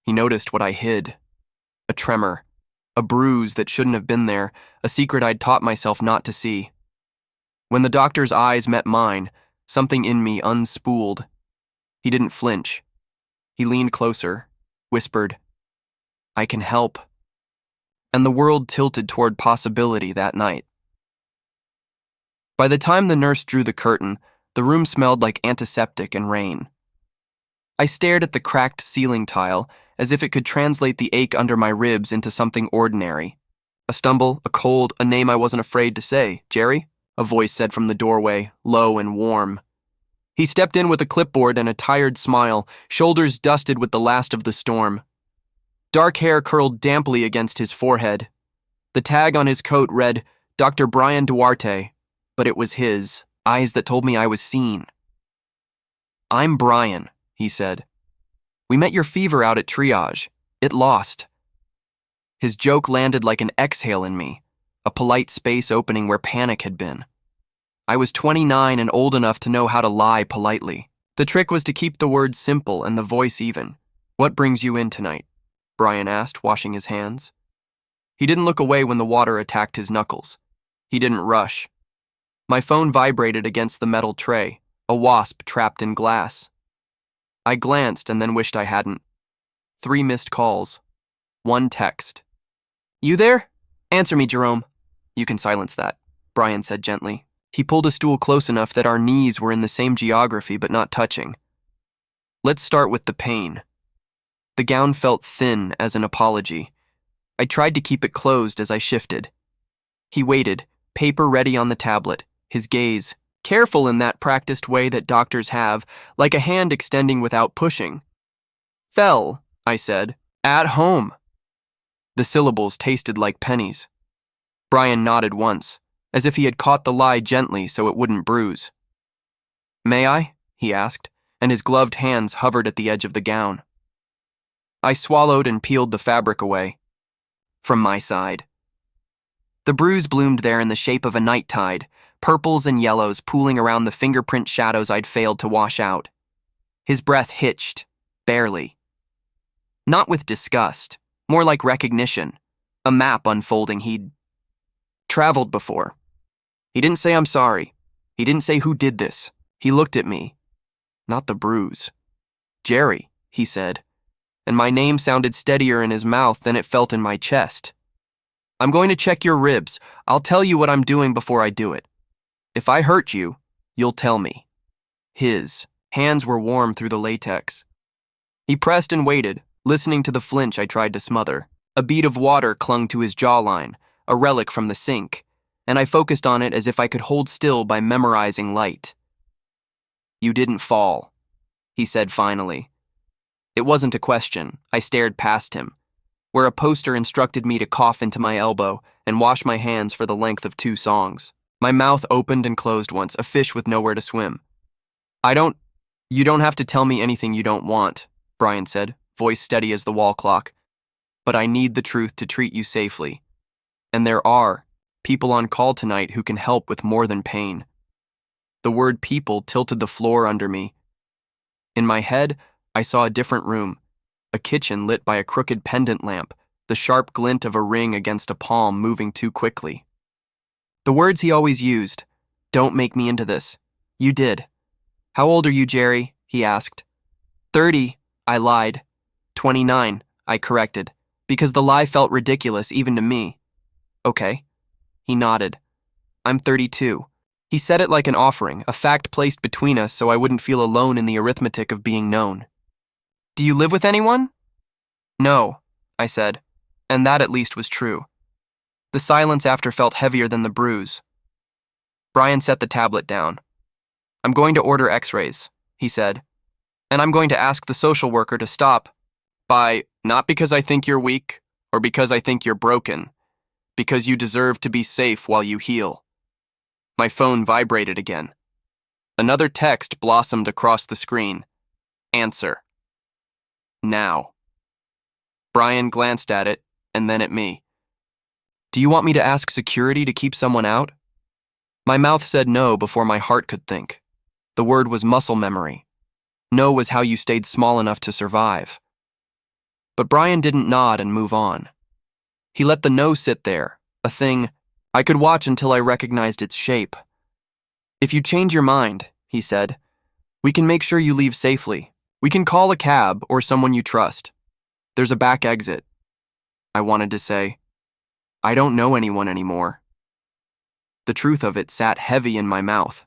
He noticed what I hid. A tremor. A bruise that shouldn't have been there, a secret I'd taught myself not to see. When the doctor's eyes met mine, something in me unspooled. He didn't flinch. He leaned closer, whispered, "I can help." And the world tilted toward possibility that night. By the time the nurse drew the curtain, the room smelled like antiseptic and rain. I stared at the cracked ceiling tile as if it could translate the ache under my ribs into something ordinary. A stumble, a cold, a name I wasn't afraid to say. "Jerry?" a voice said from the doorway, low and warm. He stepped in with a clipboard and a tired smile, shoulders dusted with the last of the storm. Dark hair curled damply against his forehead. The tag on his coat read, "Dr. Brian Duarte," but it was his eyes that told me I was seen. "I'm Brian," he said. "We met your fever out at triage. It lost." His joke landed like an exhale in me, a polite space opening where panic had been. I was 29 and old enough to know how to lie politely. The trick was to keep the words simple and the voice even. "What brings you in tonight?" Brian asked, washing his hands. He didn't look away when the water attacked his knuckles. He didn't rush. My phone vibrated against the metal tray, a wasp trapped in glass. I glanced and then wished I hadn't. 3 missed calls. 1 text. "You there? Answer me, Jerome." "You can silence that," Brian said gently. He pulled a stool close enough that our knees were in the same geography but not touching. "Let's start with the pain." The gown felt thin as an apology. I tried to keep it closed as I shifted. He waited, paper ready on the tablet, his gaze, careful in that practiced way that doctors have, like a hand extending without pushing. "Fell," I said, "at home." The syllables tasted like pennies. Brian nodded once, as if he had caught the lie gently so it wouldn't bruise. "May I?" he asked, and his gloved hands hovered at the edge of the gown. I swallowed and peeled the fabric away. From my side. The bruise bloomed there in the shape of a night tide, purples and yellows pooling around the fingerprint shadows I'd failed to wash out. His breath hitched, barely. Not with disgust, more like recognition, a map unfolding he'd traveled before. He didn't say I'm sorry. He didn't say who did this. He looked at me. Not the bruise. "Jerry," he said, and my name sounded steadier in his mouth than it felt in my chest. "I'm going to check your ribs. I'll tell you what I'm doing before I do it. If I hurt you, you'll tell me." His hands were warm through the latex. He pressed and waited, listening to the flinch I tried to smother. A bead of water clung to his jawline, a relic from the sink, and I focused on it as if I could hold still by memorizing light. "You didn't fall," he said finally. It wasn't a question. I stared past him, where a poster instructed me to cough into my elbow and wash my hands for the length of 2 songs. My mouth opened and closed once, a fish with nowhere to swim. You don't have to tell me anything you don't want," Brian said, voice steady as the wall clock. "But I need the truth to treat you safely. And there are people on call tonight who can help with more than pain." The word people tilted the floor under me. In my head, I saw a different room, a kitchen lit by a crooked pendant lamp, the sharp glint of a ring against a palm moving too quickly. The words he always used, "Don't make me into this." You did. "How old are you, Jerry?" he asked. 30, I lied. 29, I corrected, because the lie felt ridiculous even to me. "Okay." He nodded. "I'm 32. He said it like an offering, a fact placed between us so I wouldn't feel alone in the arithmetic of being known. "Do you live with anyone?" "No," I said, and that at least was true. The silence after felt heavier than the bruise. Brian set the tablet down. "I'm going to order x-rays," he said, "and I'm going to ask the social worker to stop by, not because I think you're weak or because I think you're broken, because you deserve to be safe while you heal." My phone vibrated again. Another text blossomed across the screen. "Answer. Now." Brian glanced at it and then at me. "Do you want me to ask security to keep someone out?" My mouth said no before my heart could think. The word was muscle memory. No was how you stayed small enough to survive. But Brian didn't nod and move on. He let the no sit there, a thing I could watch until I recognized its shape. "If you change your mind," he said, "we can make sure you leave safely. We can call a cab or someone you trust. There's a back exit." I wanted to say, "I don't know anyone anymore." The truth of it sat heavy in my mouth.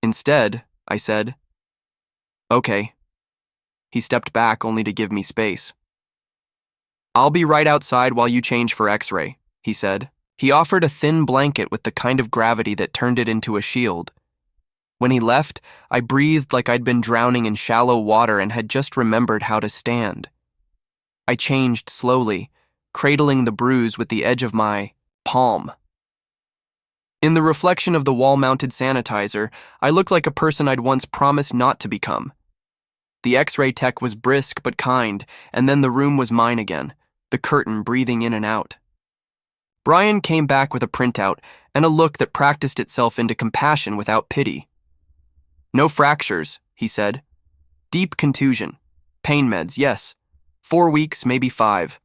Instead, I said, "Okay." He stepped back only to give me space. "I'll be right outside while you change for X-ray," he said. He offered a thin blanket with the kind of gravity that turned it into a shield. When he left, I breathed like I'd been drowning in shallow water and had just remembered how to stand. I changed slowly, cradling the bruise with the edge of my palm. In the reflection of the wall-mounted sanitizer, I looked like a person I'd once promised not to become. The X-ray tech was brisk but kind, and then the room was mine again, the curtain breathing in and out. Brian came back with a printout and a look that practiced itself into compassion without pity. "No fractures," he said. "Deep contusion. Pain meds, yes. 4 weeks, maybe 5.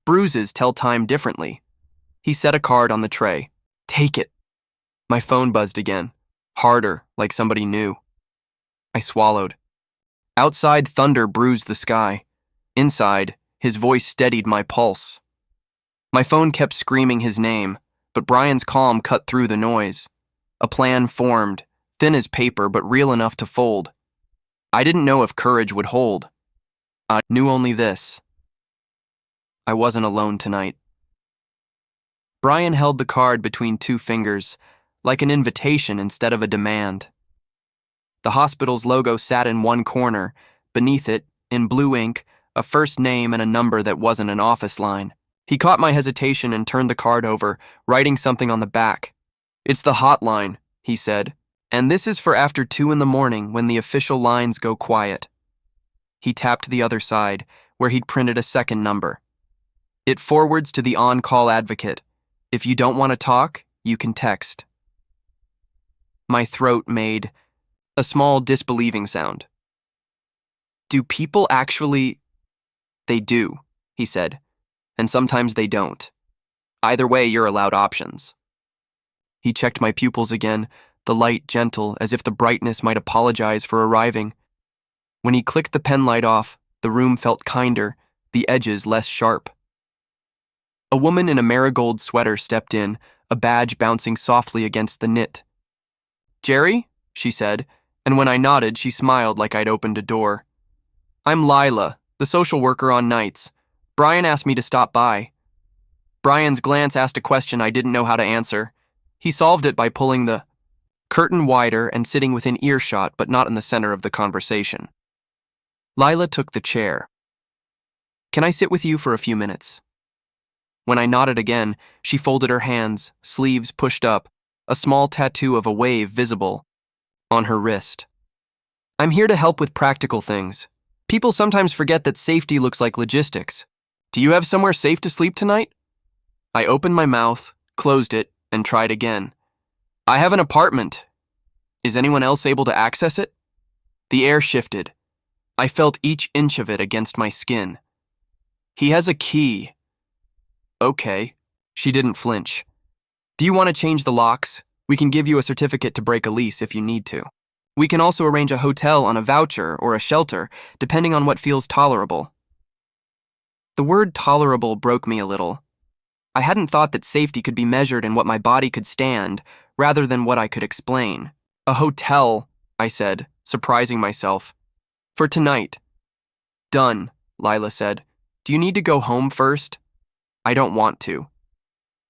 Bruises tell time differently." He set a card on the tray. "Take it." My phone buzzed again, harder, like somebody knew. I swallowed. Outside, thunder bruised the sky. Inside, his voice steadied my pulse. My phone kept screaming his name, but Brian's calm cut through the noise. A plan formed, thin as paper but real enough to fold. I didn't know if courage would hold. I knew only this: I wasn't alone tonight. Brian held the card between 2 fingers, like an invitation instead of a demand. The hospital's logo sat in one corner. Beneath it, in blue ink, a first name and a number that wasn't an office line. He caught my hesitation and turned the card over, writing something on the back. "It's the hotline," he said, "and this is for after 2 in the morning when the official lines go quiet." He tapped the other side, where he'd printed a second number. "It forwards to the on-call advocate. If you don't want to talk, you can text." My throat made a small disbelieving sound. "Do people actually—" "They do," he said, "and sometimes they don't. Either way, you're allowed options." He checked my pupils again, the light gentle, as if the brightness might apologize for arriving. When he clicked the pen light off, the room felt kinder, the edges less sharp. A woman in a marigold sweater stepped in, a badge bouncing softly against the knit. "Jerry?" she said, and when I nodded, she smiled like I'd opened a door. "I'm Lila, the social worker on nights. Brian asked me to stop by." Brian's glance asked a question I didn't know how to answer. He solved it by pulling the curtain wider and sitting within earshot but not in the center of the conversation. Lila took the chair. "Can I sit with you for a few minutes?" When I nodded again, she folded her hands, sleeves pushed up, a small tattoo of a wave visible on her wrist. "I'm here to help with practical things. People sometimes forget that safety looks like logistics. Do you have somewhere safe to sleep tonight?" I opened my mouth, closed it, and tried again. "I have an apartment. Is anyone else able to access it?" The air shifted. I felt each inch of it against my skin. "He has a key." "Okay." She didn't flinch. "Do you want to change the locks? We can give you a certificate to break a lease if you need to. We can also arrange a hotel on a voucher or a shelter, depending on what feels tolerable." The word tolerable broke me a little. I hadn't thought that safety could be measured in what my body could stand, rather than what I could explain. "A hotel," I said, surprising myself. "For tonight." "Done," Lila said. "Do you need to go home first?" "I don't want to."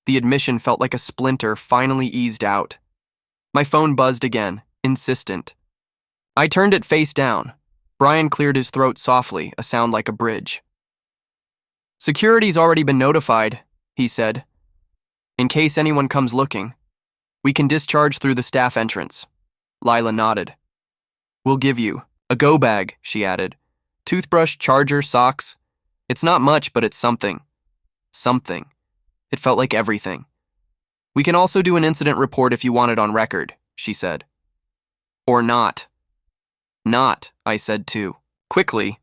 The admission felt like a splinter finally eased out. My phone buzzed again, insistent. I turned it face down. Brian cleared his throat softly, a sound like a bridge. "Security's already been notified," he said. "In case anyone comes looking. We can discharge through the staff entrance." Lila nodded. "We'll give you a go bag," she added. "Toothbrush, charger, socks. It's not much, but it's something." Something. It felt like everything. "We can also do an incident report if you want it on record," she said. "Or not." "Not," I said too, quickly.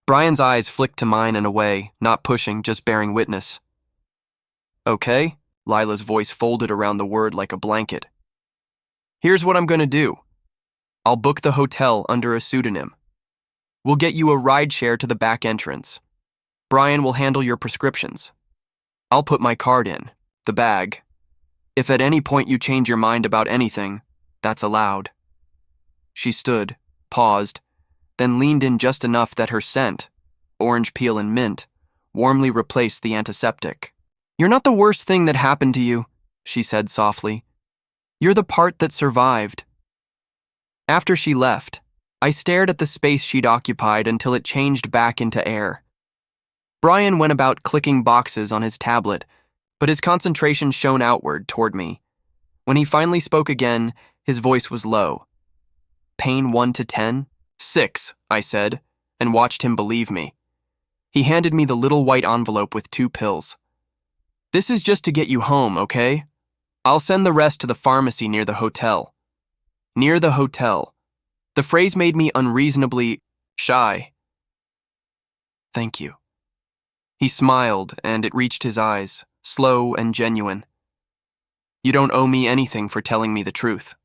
Brian's eyes flicked to mine and away, not pushing, just bearing witness. Okay, Lila's voice folded around the word like a blanket. Here's what I'm going to do. I'll book the hotel under a pseudonym. We'll get you a ride share to the back entrance. Brian will handle your prescriptions. I'll put my card in, the bag. If at any point you change your mind about anything, that's allowed. She stood, paused, then leaned in just enough that her scent, orange peel and mint, warmly replaced the antiseptic. You're not the worst thing that happened to you, she said softly. You're the part that survived. After she left, I stared at the space she'd occupied until it changed back into air. Brian went about clicking boxes on his tablet, but his concentration shone outward toward me. When he finally spoke again, his voice was low. Pain 1 to 10? 6, I said, and watched him believe me. He handed me the little white envelope with 2 pills. This is just to get you home, okay? I'll send the rest to the pharmacy near the hotel. Near the hotel. The phrase made me unreasonably shy. Thank you. He smiled, and it reached his eyes, slow and genuine. You don't owe me anything for telling me the truth.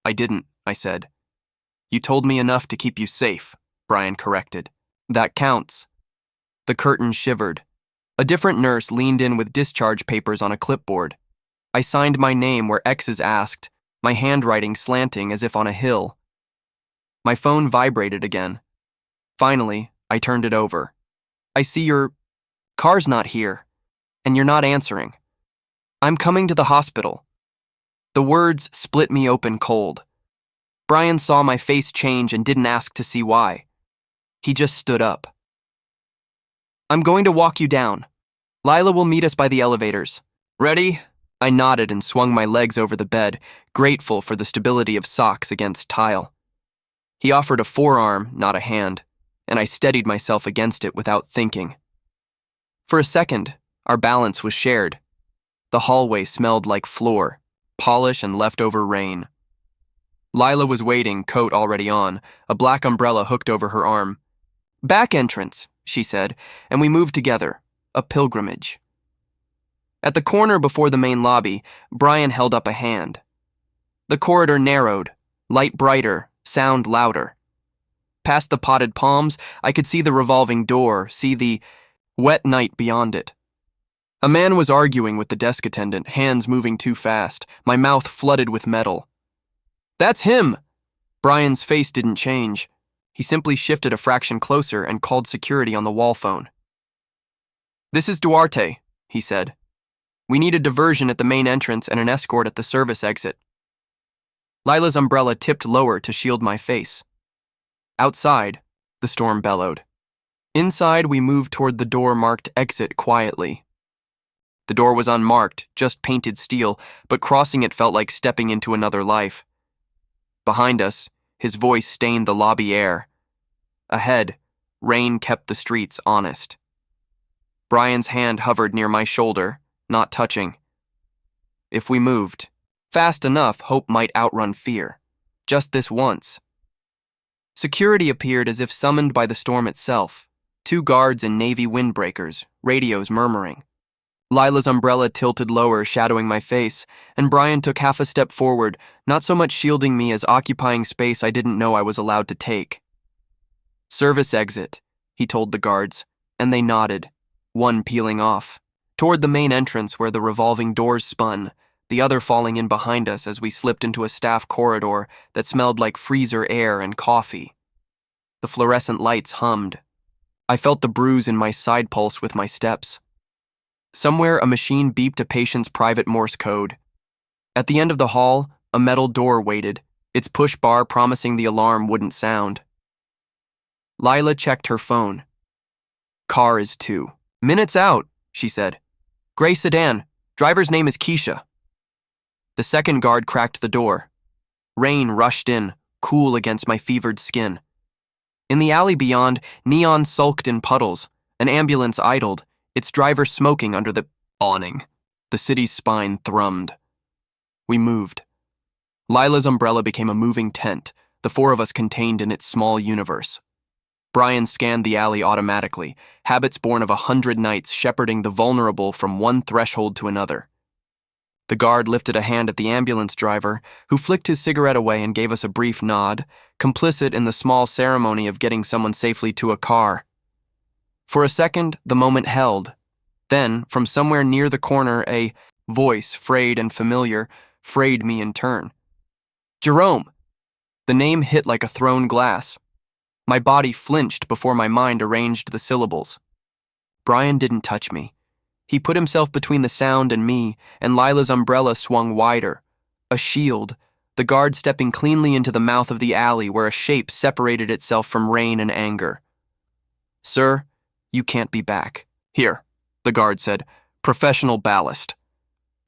I didn't, I said. You told me enough to keep you safe, Brian corrected. That counts. The curtain shivered. A different nurse leaned in with discharge papers on a clipboard. I signed my name where X's asked, my handwriting slanting as if on a hill. My phone vibrated again. Finally, I turned it over. I see your car's not here, and you're not answering. I'm coming to the hospital. The words split me open cold. Brian saw my face change and didn't ask to see why. He just stood up. I'm going to walk you down. Lila will meet us by the elevators. Ready? I nodded and swung my legs over the bed, grateful for the stability of socks against tile. He offered a forearm, not a hand, and I steadied myself against it without thinking. For a second, our balance was shared. The hallway smelled like floor, polish and leftover rain. Lila was waiting, coat already on, a black umbrella hooked over her arm. Back entrance, she said, and we moved together, a pilgrimage. At the corner before the main lobby, Brian held up a hand. The corridor narrowed, light brighter, sound louder. Past the potted palms, I could see the revolving door, see the wet night beyond it. A man was arguing with the desk attendant, hands moving too fast, my mouth flooded with metal. That's him! Brian's face didn't change. He simply shifted a fraction closer and called security on the wall phone. This is Duarte, he said. We need a diversion at the main entrance and an escort at the service exit. Lila's umbrella tipped lower to shield my face. Outside, the storm bellowed. Inside, we moved toward the door marked exit quietly. The door was unmarked, just painted steel, but crossing it felt like stepping into another life. Behind us, his voice stained the lobby air. Ahead, rain kept the streets honest. Brian's hand hovered near my shoulder, not touching. If we moved fast enough, hope might outrun fear. Just this once. Security appeared as if summoned by the storm itself. 2 guards in navy windbreakers, radios murmuring. Lila's umbrella tilted lower, shadowing my face, and Brian took half a step forward, not so much shielding me as occupying space I didn't know I was allowed to take. Service exit, he told the guards, and they nodded, one peeling off, toward the main entrance where the revolving doors spun, the other falling in behind us as we slipped into a staff corridor that smelled like freezer air and coffee. The fluorescent lights hummed. I felt the bruise in my side pulse with my steps. Somewhere, a machine beeped a patient's private Morse code. At the end of the hall, a metal door waited, its push bar promising the alarm wouldn't sound. Lila checked her phone. Car is 2 minutes out, she said. Gray sedan. Driver's name is Keisha. The second guard cracked the door. Rain rushed in, cool against my fevered skin. In the alley beyond, neon sulked in puddles, an ambulance idled, its driver smoking under the awning. The city's spine thrummed. We moved. Lila's umbrella became a moving tent, the 4 of us contained in its small universe. Brian scanned the alley automatically, habits born of 100 nights shepherding the vulnerable from one threshold to another. The guard lifted a hand at the ambulance driver, who flicked his cigarette away and gave us a brief nod, complicit in the small ceremony of getting someone safely to a car. For a second, the moment held. Then, from somewhere near the corner, a voice, frayed and familiar, frayed me in turn. Jerome! The name hit like a thrown glass. My body flinched before my mind arranged the syllables. Brian didn't touch me. He put himself between the sound and me, and Lila's umbrella swung wider. A shield, the guard stepping cleanly into the mouth of the alley where a shape separated itself from rain and anger. Sir, you can't be back. Here, the guard said, professional ballast.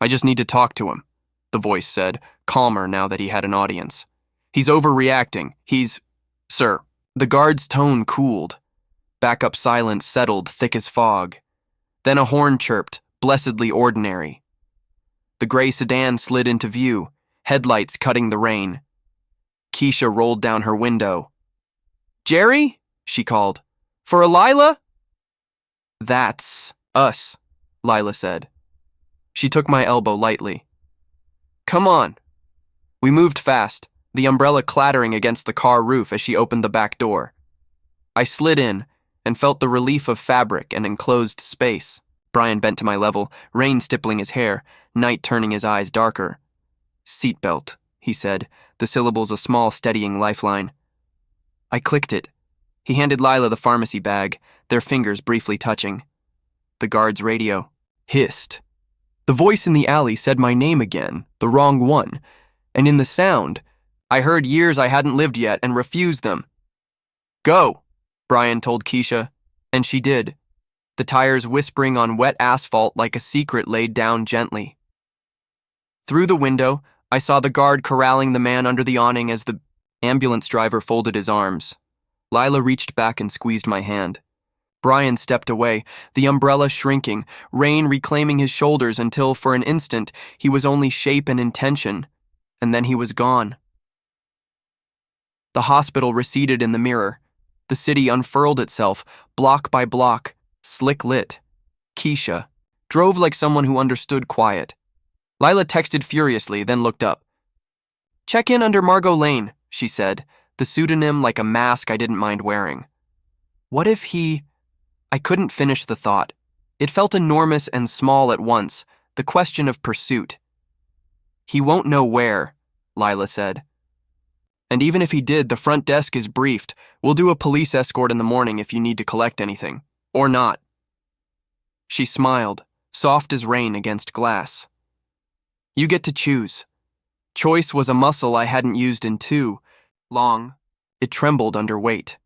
I just need to talk to him, the voice said, calmer now that he had an audience. He's overreacting. Sir. The guard's tone cooled. Backup silence settled thick as fog. Then a horn chirped, blessedly ordinary. The gray sedan slid into view, headlights cutting the rain. Keisha rolled down her window. Jerry? She called. For a Lila? That's us, Lila said. She took my elbow lightly. Come on. We moved fast, the umbrella clattering against the car roof as she opened the back door. I slid in and felt the relief of fabric and enclosed space. Brian bent to my level, rain stippling his hair, night turning his eyes darker. Seatbelt, he said, the syllables a small steadying lifeline. I clicked it. He handed Lila the pharmacy bag, their fingers briefly touching. The guard's radio hissed. The voice in the alley said my name again, the wrong one, and in the sound, I heard years I hadn't lived yet and refused them. Go, Brian told Keisha, and she did, the tires whispering on wet asphalt like a secret laid down gently. Through the window, I saw the guard corralling the man under the awning as the ambulance driver folded his arms. Lila reached back and squeezed my hand. Brian stepped away, the umbrella shrinking, rain reclaiming his shoulders until, for an instant, he was only shape and intention, and then he was gone. The hospital receded in the mirror. The city unfurled itself, block by block, slick lit. Keisha drove like someone who understood quiet. Lila texted furiously, then looked up. Check in under Margot Lane, she said, the pseudonym like a mask I didn't mind wearing. What if he... I couldn't finish the thought. It felt enormous and small at once, the question of pursuit. He won't know where, Lila said. And even if he did, the front desk is briefed. We'll do a police escort in the morning if you need to collect anything. Or not. She smiled, soft as rain against glass. You get to choose. Choice was a muscle I hadn't used in too long. It trembled under weight.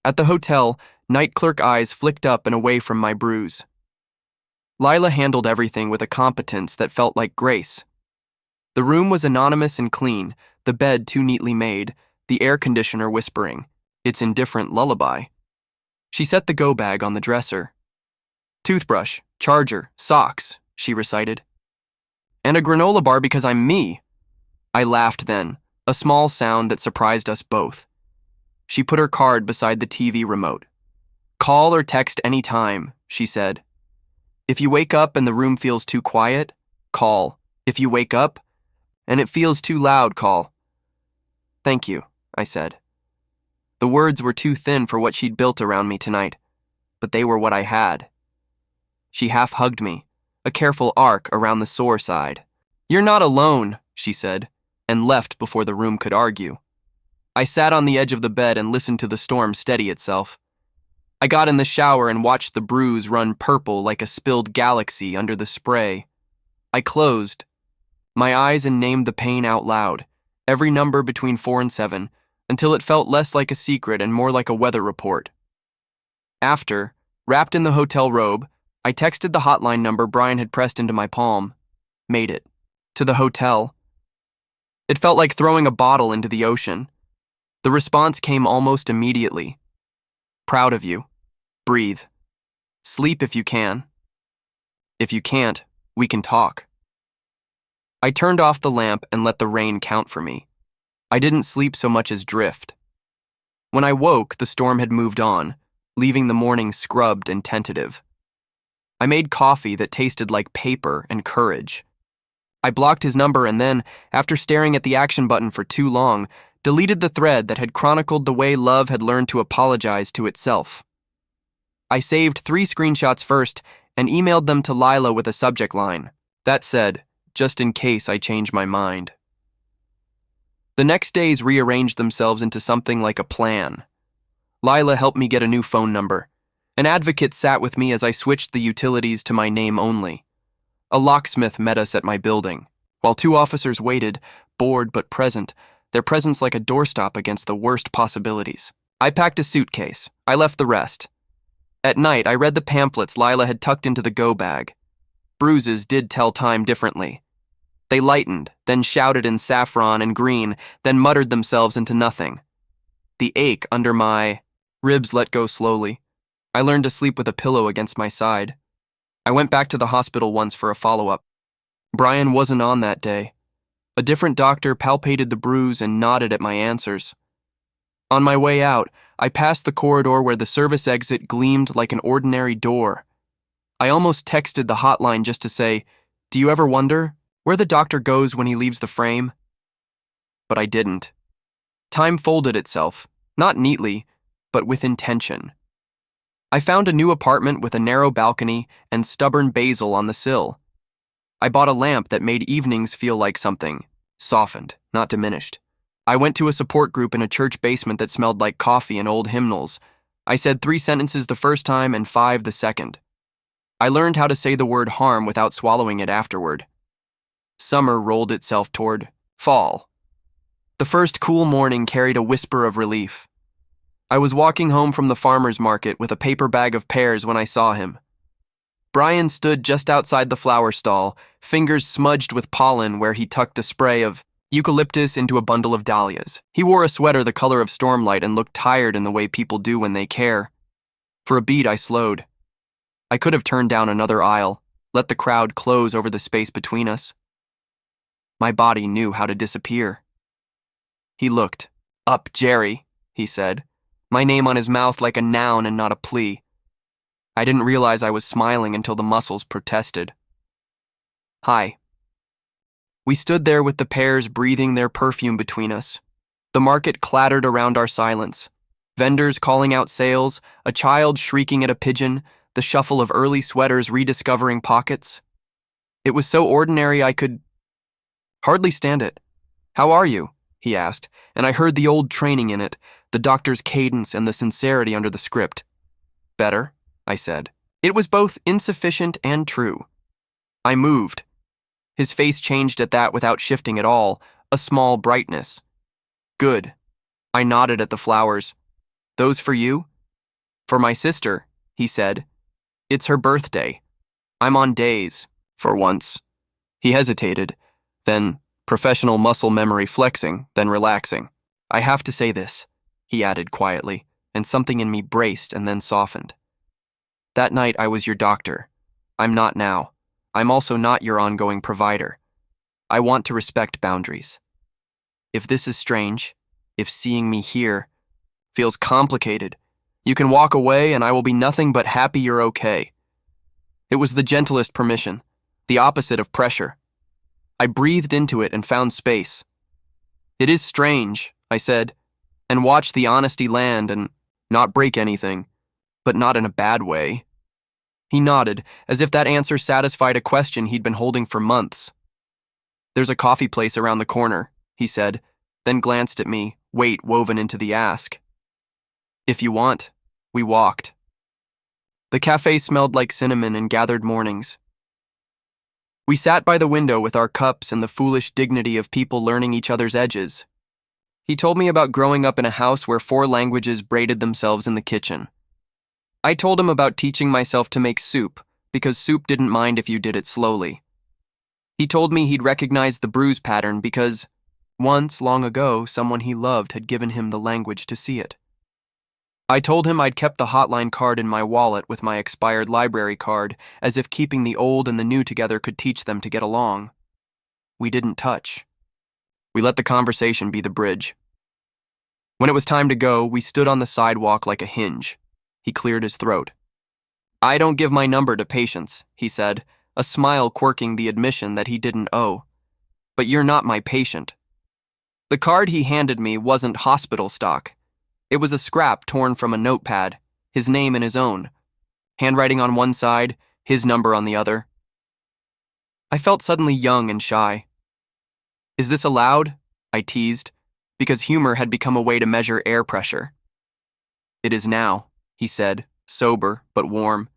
At the hotel, night clerk eyes flicked up and away from my bruise. Lila handled everything with a competence that felt like grace. The room was anonymous and clean, the bed too neatly made, the air conditioner whispering, its indifferent lullaby. She set the go bag on the dresser. Toothbrush, charger, socks, she recited. And a granola bar because I'm me. I laughed then, a small sound that surprised us both. She put her card beside the TV remote. Call or text any time, she said. If you wake up and the room feels too quiet, call. If you wake up and it feels too loud, call. Thank you, I said. The words were too thin for what she'd built around me tonight, but they were what I had. She half hugged me, a careful arc around the sore side. You're not alone, she said, and left before the room could argue. I sat on the edge of the bed and listened to the storm steady itself. I got in the shower and watched the bruise run purple like a spilled galaxy under the spray. I closed my eyes and named the pain out loud, every number between 4 and 7, until it felt less like a secret and more like a weather report. After, wrapped in the hotel robe, I texted the hotline number Brian had pressed into my palm. Made it. To the hotel. It felt like throwing a bottle into the ocean. The response came almost immediately. Proud of you. Breathe. Sleep if you can. If you can't, we can talk. I turned off the lamp and let the rain count for me. I didn't sleep so much as drift. When I woke, the storm had moved on, leaving the morning scrubbed and tentative. I made coffee that tasted like paper and courage. I blocked his number and then, after staring at the action button for too long, deleted the thread that had chronicled the way love had learned to apologize to itself. I saved 3 screenshots first and emailed them to Lila with a subject line that said, "Just in case I change my mind." The next days rearranged themselves into something like a plan. Lila helped me get a new phone number. An advocate sat with me as I switched the utilities to my name only. A locksmith met us at my building, while 2 officers waited, bored but present, their presence like a doorstop against the worst possibilities. I packed a suitcase. I left the rest. At night, I read the pamphlets Lila had tucked into the go bag. Bruises did tell time differently. They lightened, then shouted in saffron and green, then muttered themselves into nothing. The ache under my ribs let go slowly. I learned to sleep with a pillow against my side. I went back to the hospital once for a follow-up. Brian wasn't on that day. A different doctor palpated the bruise and nodded at my answers. On my way out, I passed the corridor where the service exit gleamed like an ordinary door. I almost texted the hotline just to say, "Do you ever wonder where the doctor goes when he leaves the frame?" But I didn't. Time folded itself, not neatly, but with intention. I found a new apartment with a narrow balcony and stubborn basil on the sill. I bought a lamp that made evenings feel like something, softened, not diminished. I went to a support group in a church basement that smelled like coffee and old hymnals. I said 3 sentences the first time and 5 the second. I learned how to say the word harm without swallowing it afterward. Summer rolled itself toward fall. The first cool morning carried a whisper of relief. I was walking home from the farmer's market with a paper bag of pears when I saw him. Brian stood just outside the flower stall, fingers smudged with pollen where he tucked a spray of eucalyptus into a bundle of dahlias. He wore a sweater the color of stormlight and looked tired in the way people do when they care. For a beat, I slowed. I could have turned down another aisle, let the crowd close over the space between us. My body knew how to disappear. He looked. "Up, Jerry," he said, my name on his mouth like a noun and not a plea. I didn't realize I was smiling until the muscles protested. "Hi." We stood there with the pears breathing their perfume between us. The market clattered around our silence. Vendors calling out sales, a child shrieking at a pigeon, the shuffle of early sweaters rediscovering pockets. It was so ordinary I could hardly stand it. "How are you?" he asked, and I heard the old training in it, the doctor's cadence and the sincerity under the script. "Better," I said. It was both insufficient and true. I moved. His face changed at that without shifting at all, a small brightness. "Good." I nodded at the flowers. "Those for you?" "For my sister," he said. "It's her birthday. I'm on days, for once." He hesitated, then professional muscle memory flexing, then relaxing. "I have to say this," he added quietly, and something in me braced and then softened. "That night I was your doctor. I'm not now. I'm also not your ongoing provider. I want to respect boundaries. If this is strange, if seeing me here feels complicated, you can walk away and I will be nothing but happy you're okay." It was the gentlest permission, the opposite of pressure. I breathed into it and found space. "It is strange," I said, and watched the honesty land and not break anything, but not in a bad way. He nodded, as if that answer satisfied a question he'd been holding for months. "There's a coffee place around the corner," he said, then glanced at me, weight woven into the ask. "If you want." We walked. The cafe smelled like cinnamon and gathered mornings. We sat by the window with our cups and the foolish dignity of people learning each other's edges. He told me about growing up in a house where 4 languages braided themselves in the kitchen. I told him about teaching myself to make soup, because soup didn't mind if you did it slowly. He told me he'd recognized the bruise pattern because, once, long ago, someone he loved had given him the language to see it. I told him I'd kept the hotline card in my wallet with my expired library card, as if keeping the old and the new together could teach them to get along. We didn't touch. We let the conversation be the bridge. When it was time to go, we stood on the sidewalk like a hinge. He cleared his throat. "I don't give my number to patients," he said, a smile quirking the admission that he didn't owe. "But you're not my patient." The card he handed me wasn't hospital stock. It was a scrap torn from a notepad, his name and his own. Handwriting on one side, his number on the other. I felt suddenly young and shy. "Is this allowed?" I teased, because humor had become a way to measure air pressure. "It is now," he said, sober but warm.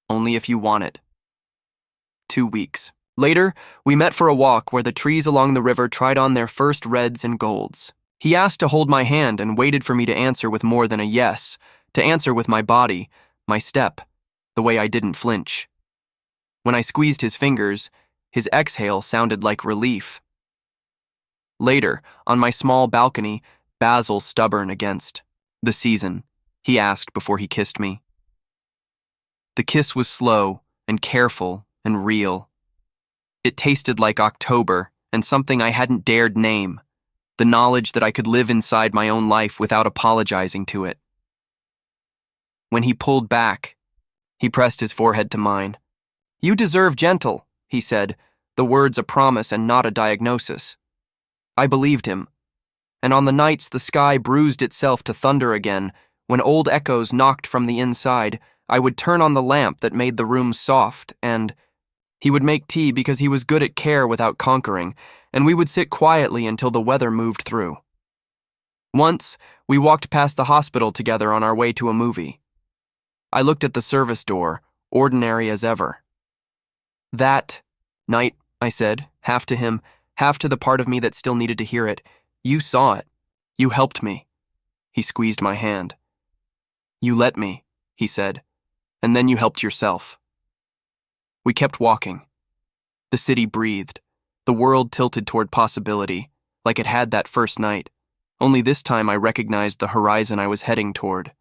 "Only if you want it." 2 weeks. Later, we met for a walk where the trees along the river tried on their first reds and golds. He asked to hold my hand and waited for me to answer with more than a yes, to answer with my body, my step, the way I didn't flinch. When I squeezed his fingers, his exhale sounded like relief. Later, on my small balcony, Basil stubborn against the season, he asked before he kissed me. The kiss was slow and careful and real. It tasted like October and something I hadn't dared name, the knowledge that I could live inside my own life without apologizing to it. When he pulled back, he pressed his forehead to mine. "You deserve gentle," he said, the words a promise and not a diagnosis. I believed him, and on the nights the sky bruised itself to thunder again, when old echoes knocked from the inside, I would turn on the lamp that made the room soft, and he would make tea because he was good at care without conquering, and we would sit quietly until the weather moved through. Once, we walked past the hospital together on our way to a movie. I looked at the service door, ordinary as ever. "That night," I said, half to him, half to the part of me that still needed to hear it, "you saw it. You helped me." He squeezed my hand. "You let me," he said, "and then you helped yourself." We kept walking. The city breathed. The world tilted toward possibility, like it had that first night. Only this time I recognized the horizon I was heading toward.